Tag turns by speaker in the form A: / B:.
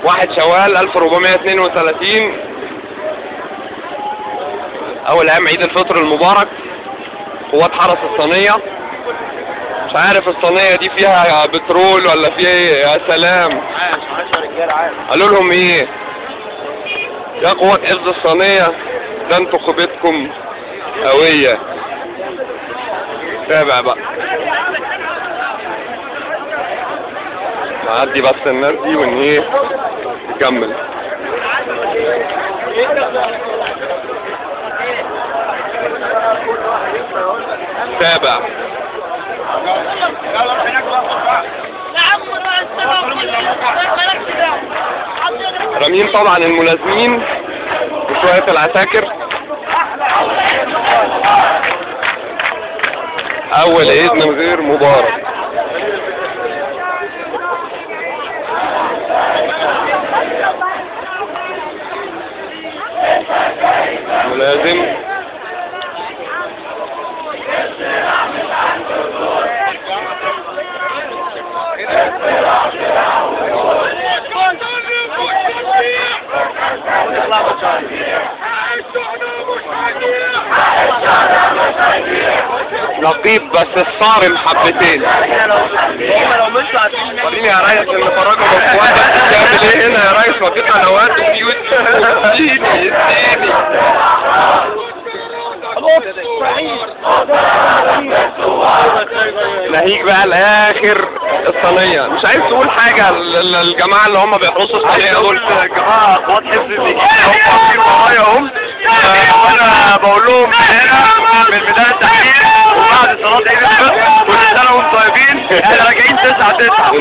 A: 1 شوال 1432، أول أيام عيد الفطر المبارك. قوات حرس الصينية، مش عارف الصينية دي فيها بترول ولا فيها ايه. يا سلام، قالوا لهم ايه؟ يا قوات حفظ الصينية ده انتوا قوتكم قوية. تابع بقى، نعدي بس الناس دي ون ايه نكمل. تابع رامين طبعا الملازمين وشوية العساكر. أول عيد من غير مبارك. ملازم نقيب بس الصارم حبتين. وريني يا ريس اللي فرجوا من قوات بتعمل ايه هنا يا ريس؟ وديت قنوات وفيوت. اديني ناهيك بقى لاخر الصينية. مش عايز تقول حاجة للجماعة اللي هم بيحرسوا الصينية دول؟
B: جماعة قوات حفظ الصينية هم واقفين ورايا اهم، وانا بقول لهم هنا من بداية التحقيق وبعد صلاة عيد الفطر كل سنة وانتم طيبين. احنا راجعين 9/9.